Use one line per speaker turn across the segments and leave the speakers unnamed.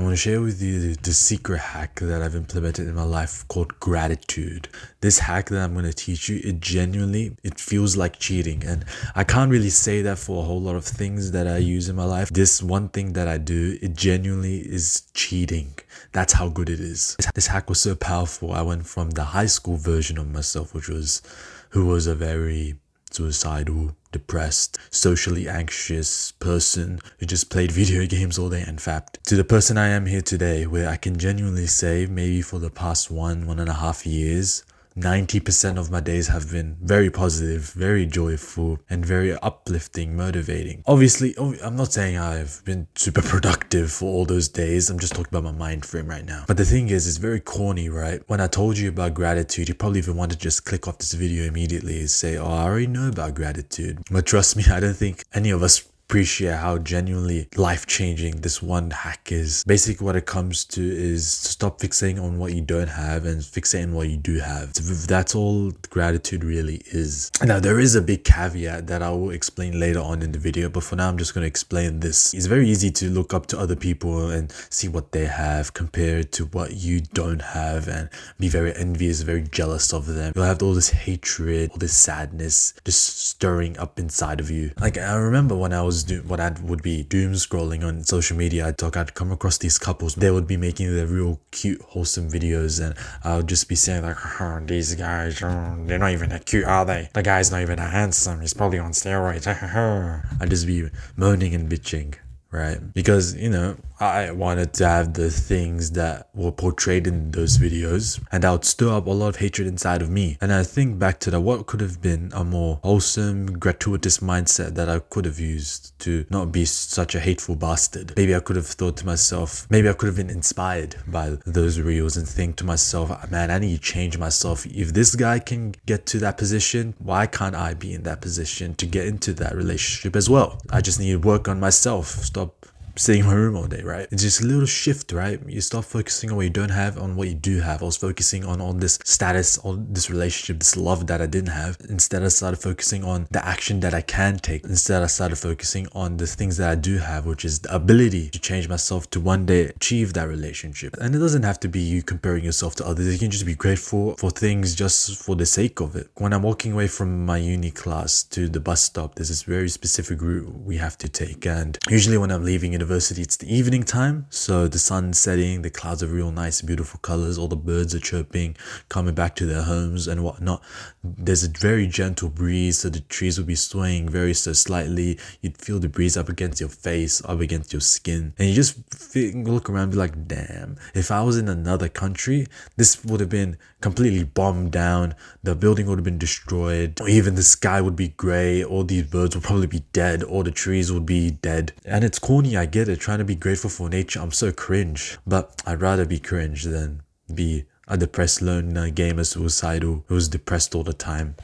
want to share with you the secret hack that I've implemented in my life called gratitude. This hack that I'm going to teach you, it feels like cheating. And I can't really say that for a whole lot of things that I use in my life. This one thing that I do, it genuinely is cheating. That's how good it is. This hack was so powerful. I went from the high school version of myself, who was a very suicidal, depressed, socially anxious person who just played video games all day and fapped, to the person I am here today, where I can genuinely say maybe for the past 1.5 years, 90% of my days have been very positive, very joyful, and very uplifting, motivating. Obviously, I'm not saying I've been super productive for all those days. I'm just talking about my mind frame right now. But the thing is, it's very corny, right? When I told you about gratitude, you probably even want to just click off this video immediately and say, oh, I already know about gratitude. But trust me, I don't think any of us appreciate how genuinely life-changing this one hack is. Basically what it comes to is to stop fixating on what you don't have and fixating what you do have. That's all gratitude really is. Now there is a big caveat that I will explain later on in the video, but for now I'm just going to explain this. It's very easy to look up to other people and see what they have compared to what you don't have and be very envious, very jealous of them. You'll have all this hatred, all this sadness just stirring up inside of you. Like I remember when I was what I would be doom scrolling on social media, I'd come across these couples. They would be making their real cute, wholesome videos, and I would just be saying like, oh, these guys, they're not even that cute, are they? The guy's not even that handsome. He's probably on steroids. I'd just be moaning and bitching, right? Because, you know, I wanted to have the things that were portrayed in those videos, and that would stir up a lot of hatred inside of me. And I think back to that, what could have been a more wholesome, gratuitous mindset that I could have used to not be such a hateful bastard. Maybe I could have thought to myself, maybe I could have been inspired by those reels and think to myself, man, I need to change myself. If this guy can get to that position, why can't I be in that position to get into that relationship as well? I just need to work on myself. Stop sitting in my room all day, right? It's just a little shift, right? You stop focusing on what you don't have, on what you do have. I was focusing on all this status, all this relationship, this love that I didn't have. Instead, I started focusing on the action that I can take. Instead, I started focusing on the things that I do have, which is the ability to change myself to one day achieve that relationship. And it doesn't have to be you comparing yourself to others. You can just be grateful for things just for the sake of it. When I'm walking away from my uni class to the bus stop, there's this very specific route we have to take. And usually when I'm leaving university, it's the evening time, so the sun's setting, the clouds are real nice, beautiful colors, all the birds are chirping, coming back to their homes and whatnot. There's a very gentle breeze, so the trees will be swaying very so slightly. You'd feel the breeze up against your face, up against your skin, and you just look around and be like, damn, if I was in another country, this would have been completely bombed down, the building would have been destroyed, or even the sky would be grey, all these birds would probably be dead, all the trees would be dead. And it's corny, I get it, trying to be grateful for nature. I'm so cringe, but I'd rather be cringe than be a depressed loner gamer suicidal who's depressed all the time.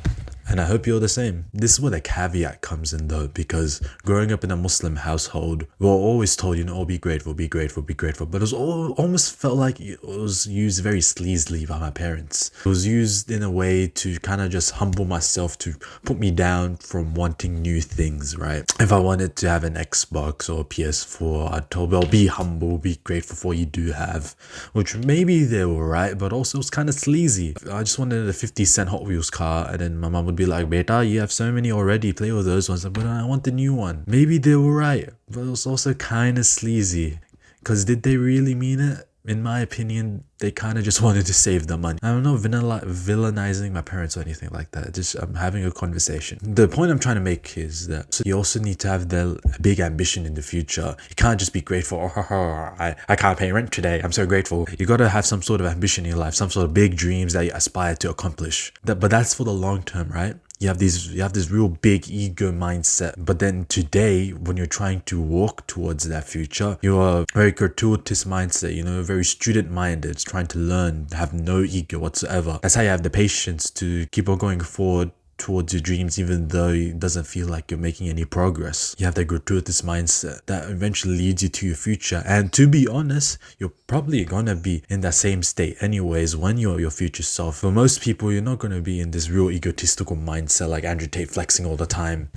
And I hope you're the same. This is where the caveat comes in though, because growing up in a Muslim household, we're always told, you know, oh, be grateful, be grateful, be grateful. But it was almost felt like it was used very sleazily by my parents. It was used in a way to kind of just humble myself, to put me down from wanting new things, right? If I wanted to have an Xbox or a PS4, I told, well, be humble, be grateful for what you do have, which maybe they were right, but also it's kind of sleazy. I just wanted a 50-cent Hot Wheels car, and then my mom would be like, beta, you have so many already, play with those ones, but I want the new one. Maybe they were right, but it was also kind of sleazy, because did they really mean it? In my opinion, they kind of just wanted to save the money. I'm not villainizing my parents or anything like that. Just I'm having a conversation. The point I'm trying to make is that you also need to have the big ambition in the future. You can't just be grateful. I can't pay rent today. I'm so grateful. You got to have some sort of ambition in your life, some sort of big dreams that you aspire to accomplish. But that's for the long term, right? You have this real big ego mindset, but then today when you're trying to walk towards that future, you're a very gratuitous mindset, you know, very student minded, trying to learn, have no ego whatsoever. That's how you have the patience to keep on going forward towards your dreams, even though it doesn't feel like you're making any progress. You have that gratuitous mindset that eventually leads you to your future. And to be honest, you're probably gonna be in that same state anyways when you're your future self. For most people, you're not gonna be in this real egotistical mindset like Andrew Tate flexing all the time.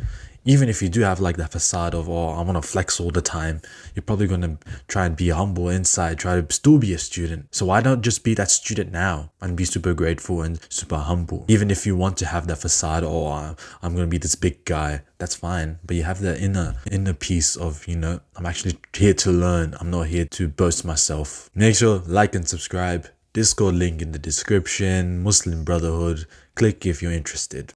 Even if you do have like that facade of, oh, I want to flex all the time, you're probably going to try and be humble inside, try to still be a student. So why not just be that student now and be super grateful and super humble? Even if you want to have that facade, oh, I'm going to be this big guy, that's fine. But you have that inner piece of, I'm actually here to learn. I'm not here to boast myself. Make sure like and subscribe. Discord link in the description. Muslim Brotherhood. Click if you're interested.